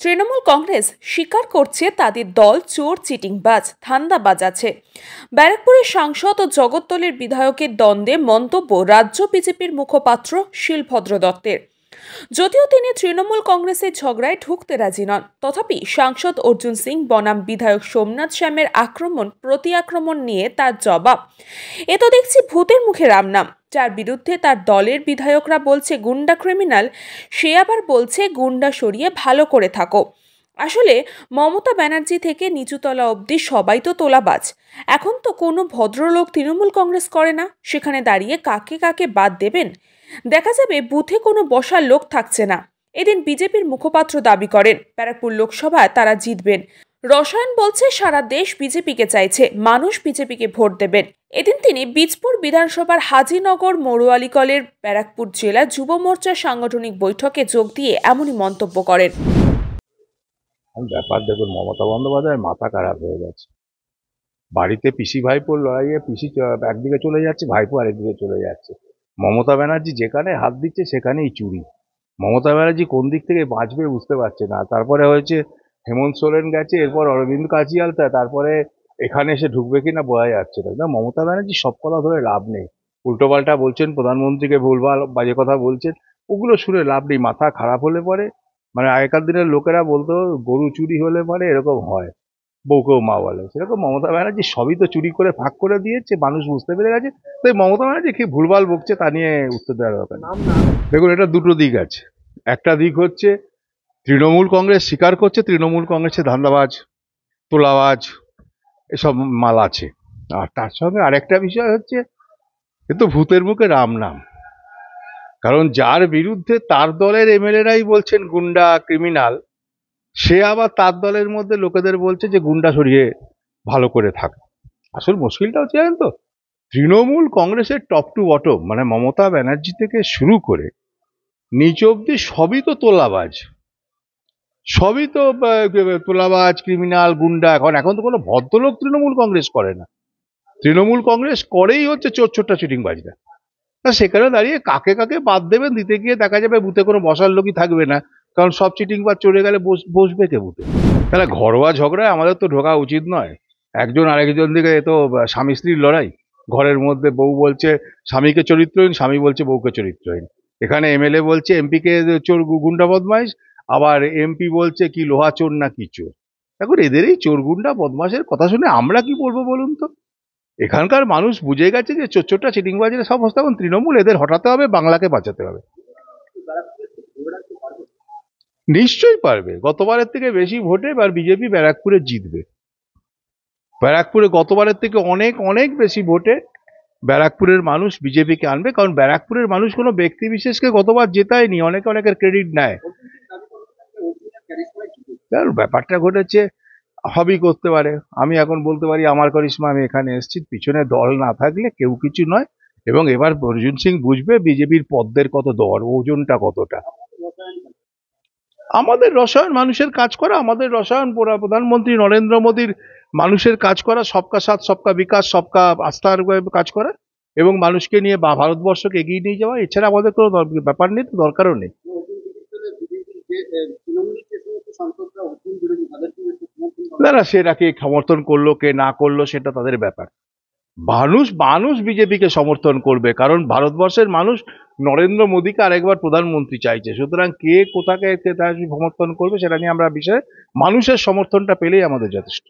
তৃণমূল কংগ্রেস স্বীকার করছে তাদের দল চোর, চিটিংবাজ, ধান্দাবাজ আছে। ব্যারাকপুরের সাংসদ ও জগদ্দলের বিধায়কের দ্বন্দ্বে মন্তব্য রাজ্য বিজেপির মুখপাত্র শিলভদ্র দত্তের। যদিও তিনি তৃণমূল কংগ্রেসের ঝগড়ায় ঢুকতে রাজি নন, তথাপি সাংসদ অর্জুন সিং বনাম বিধায়ক সোমনাথ শ্যামের প্রতি আক্রমণ নিয়ে তার জবাব, এ তো দেখছি ভূতের মুখে রাম নাম। যার বিরুদ্ধে তার দলের বিধায়করা বলছে গুন্ডা ক্রিমিনাল, সে আবার বলছে গুন্ডা সরিয়ে ভালো করে থাকো। আসলে মমতা ব্যানার্জি থেকে নিচুতলা অবধি সবাই তো তোলাবাজ। এখন তো কোনো ভদ্রলোক তৃণমূল কংগ্রেস করে না, সেখানে দাঁড়িয়ে কাকে কাকে বাদ দেবেন? দেখা যাবে বুথে কোনো বসার লোক থাকছে না। এদিন বিজেপির মুখপাত্র দাবি করেন ব্যারাকপুর লোকসভায় তারা জিতবেন। রসায়ন বলছে সারা দেশ বিজেপিকে চাইছে, মানুষ বিজেপিকে ভোট দেবেন। এদিন তিনি বীজপুর বিধানসভার হাজিনগর মরুয়ালিকলের ব্যারাকপুর জেলা যুব মোর্চার সাংগঠনিক বৈঠকে যোগ দিয়ে এমনই মন্তব্য করেন। ব্যাপার দেখুন, মমতা বন্দ্যোপাধ্যায়ের মাথা খারাপ হয়ে গেছে। বাড়িতে পিসি ভাইপোর লড়াইয়ে পিসি একদিকে চলে যাচ্ছে, ভাইপো আরেকদিকে চলে যাচ্ছে। মমতা ব্যানার্জি যেখানে হাত দিচ্ছে সেখানেই চুরি। মমতা ব্যানার্জি কোন দিক থেকে বাঁচবে বুঝতে পারছে না। তারপরে হয়েছে হেমন্ত সোরেন গেছে, এরপর অরবিন্দ কাজিয়াল, তারপরে এখানে এসে ঢুকবে কিনা বোঝা যাচ্ছে না। মমতা ব্যানার্জি সব কথা ধরে লাভ নেই। উল্টোপাল্টা বলছেন, প্রধানমন্ত্রীকে ভুলভাল বাজে কথা বলছেন, ওগুলো শুনে লাভ নেই। মাথা খারাপ হলে পরে আগেকার দিনের লোকেরা বলতো গরু চুরি হলে পরে এরকম হয়, বউকেও মা বলে, সেরকম মমতা ব্যানার্জি সবই তো চুরি করে ভাগ করে দিয়েছে, মানুষ বুঝতে পেরে গেছে। তাই মমতা ব্যানার্জি কি ভুলভাল বকছে তা নিয়ে উত্তর দেওয়ার দরকার। দেখুন, এটা দুটো দিক আছে। একটা দিক হচ্ছে তৃণমূল কংগ্রেস স্বীকার করছে তৃণমূল কংগ্রেসে ধান্দাবাজ, তোলাবাজ এসব মাল আছে। আর তার সঙ্গে আরেকটা বিষয় হচ্ছে, এ তো ভূতের মুখে রাম নাম। কারণ যার বিরুদ্ধে তার দলের এমএলএরাই বলছেন গুন্ডা ক্রিমিনাল, সে আবার তার দলের মধ্যে লোকেদের বলছে যে গুন্ডা সরিয়ে ভালো করে থাক। আসল মুশকিলটা হচ্ছে জানেন তো, তৃণমূল কংগ্রেসের top to bottom Mamata Banerjee থেকে শুরু করে নিচ অব্দি সবই তো তোলাবাজ, সবই তো তোলাবাজ, ক্রিমিনাল, গুন্ডা। এখন তো কোনো ভদ্রলোক তৃণমূল কংগ্রেস করে না। তৃণমূল কংগ্রেস করেই হচ্ছে চোর ছোট্টা চিটিংবাজরা। সেখানে দাঁড়িয়ে কাকে কাকে বাদ দেবেন দিতে গিয়ে দেখা যাবে বুথে কোনো বসার লোকই থাকবে না। কারণ সব চিটিংবাজ চলে গেলে বসবে কে বুথে? তাহলে ঘরোয়া ঝগড়ায় আমাদের তো ঢোকা উচিত নয়। একজন আরেকজন দিকে তো স্বামী স্ত্রীর লড়াই। ঘরের মধ্যে বউ বলছে স্বামীকে চরিত্রহীন, স্বামী বলছে বউকে চরিত্রহীন। এখানে এমএলএ বলছে এমপিকে চোর, গুন্ডা বদমাইশ, আবার এমপি বলছে কি লোহা চোর না কি চোর। এখন এদের এই চোর গুন্ডা বদমাশের কথা শুনে আমরা কি বলবো বলুন তো? এখানকার মানুষ বুঝে গেছে যে চোরটা চিটিংবাজের সব হস্তে, এখন তৃণমূল এদের হটাতে হবে, বাংলাকে বাঁচাতে হবে। নিশ্চয়ই পারবে। গতবারের থেকে বেশি ভোটে এবার বিজেপি ব্যারাকপুরে জিতবে। ব্যারাকপুরে গতবারের থেকে অনেক অনেক বেশি ভোটে ব্যারাকপুরের মানুষ বিজেপিকে আনবে। কারণ ব্যারাকপুরের মানুষ কোনো ব্যক্তি বিশেষকে গতবার জেতায়নি, অনেকের ক্রেডিট নেয়। ব্যাপারটা ঘটেছে, হবই করতে পারে। আমি এখন বলতে পারি আমার করিশ্মা, আমি এখানে এসেছি, পিছনে দল না থাকলে কেউ কিছু নয়। এবং এবার অর্জুন সিং বুঝবে বিজেপির পদ্মের কত দর, ওজনটা কতটা। আমাদের রসায়ন মানুষের কাজ করা, আমাদের রসায়ন প্রধানমন্ত্রী নরেন্দ্র মোদীর মানুষের কাজ করা, সবকা সাথ সবকা বিকাশ, সবকা আস্থার কাজ করা এবং মানুষকে নিয়ে ভারতবর্ষকে এগিয়ে নিয়ে যাওয়া। এছাড়া আমাদের কোনো ব্যাপার নেই, তো দরকারও নেই। না, সেটা কে সমর্থন করলো কে না করলো সেটা তাদের ব্যাপার। মানুষ বিজেপিকে সমর্থন করবে, কারণ ভারতবর্ষের মানুষ নরেন্দ্র মোদীকে আরেকবার প্রধানমন্ত্রী চাইছে। সুতরাং কে কোথাকে সমর্থন করবে সেটা নিয়ে আমরা বিষয়ে মানুষের সমর্থনটা পেলেই আমাদের যথেষ্ট।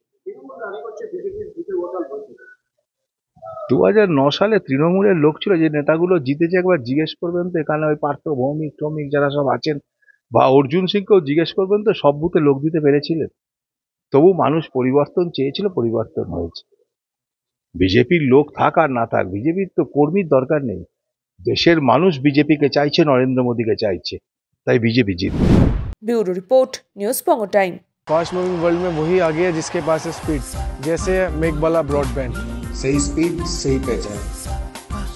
2009 সালে তৃণমূলের লোক ছিল, যে নেতাগুলো জিতেছে একবার জিজ্ঞেস করবেন তো, এখানে ওই পার্থ ভৌমিক টৌমিক যারা সব আছেন, বা অর্জুন সিংকেও জিজ্ঞেস করবেন তো, সব বুথে লোক দিতে পেরেছিলেন? তবু মানুষ পরিবর্তন চেয়েছিল, পরিবর্তন হয়েছে। বিজেপির লোক থাক আর না থাক, বিজেপির তো কর্মীর দরকার নেই। দেশের মানুষ বিজেপিকে চাইছে, নরেন্দ্র মোদীকে চাইছে, তাই বিজেপি জিতবে। Bureau report, news Pongo time. Fast moving world में वही आगे है जिसके पास है स्पीड, जैसे मेघबाला ब्रॉडबैंड। सही स्पीड सही पहचान।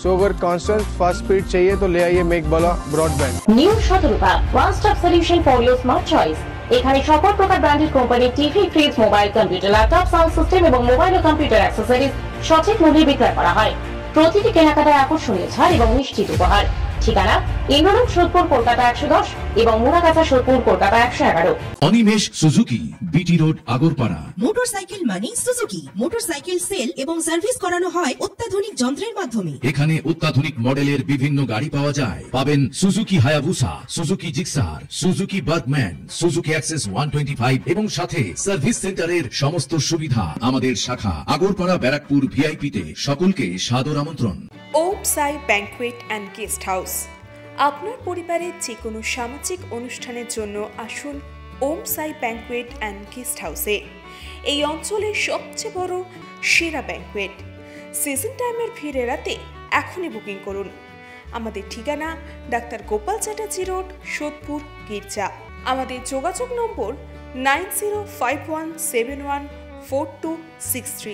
सो अगर कांस्टेंट फास्ट स्पीड चाहिए तो ले आइए Meghbala broadband. New Shatarupa one stop solution for your smart choice. এখানে সকল প্রকার branded company TV, fridge, mobile, computer, laptop, sound system এবং মোবাইল ও কম্পিউটার অ্যাক্সেসরিজ সঠিক মূল্যে বিক্রয় করা হয়। প্রতিটি কেনাকাটায় আকর্ষণীয় ছাড় এবং নিশ্চিত উপহার। ঠিকানা ইন্দ্রলোক সোদপুর কলকাতা 110 এবং Muragachha Sodepur Kolkata 111। Animesh Suzuki, BT road, Agarpara. Motorcycle মানে সুজুকি। মোটরসাইকেল সেল এবং সার্ভিস করানো হয় অত্যাধুনিক যন্ত্রের মাধ্যমে। এখানে অত্যাধুনিক মডেলের বিভিন্ন গাড়ি পাওয়া যায়। পাবেন Suzuki Hayabusa, Suzuki Gixxer, Suzuki Bergman, Suzuki access 125 এবং সাথে সার্ভিস সেন্টারের সমস্ত সুবিধা। আমাদের শাখা আগরপাড়া ব্যারাকপুর ভিআইপিতে। সকলকে সাদর আমন্ত্রণ। ওম সাই ব্যাংকুয়েট অ্যান্ড গেস্ট হাউস। আপনার পরিবারের যে কোনো সামাজিক অনুষ্ঠানের জন্য আসুন ওম সাই ব্যাংকুয়েট অ্যান্ড গেস্ট হাউসে। এই অঞ্চলের সবচেয়ে বড় সেরা ব্যাংকুয়েট। সিজন টাইমের ভিড় এড়াতে এখনই বুকিং করুন। আমাদের ঠিকানা ডাক্তার গোপাল চ্যাটার্জি রোড, সোদপুর, গির্জা। আমাদের যোগাযোগ নম্বর 9051714263।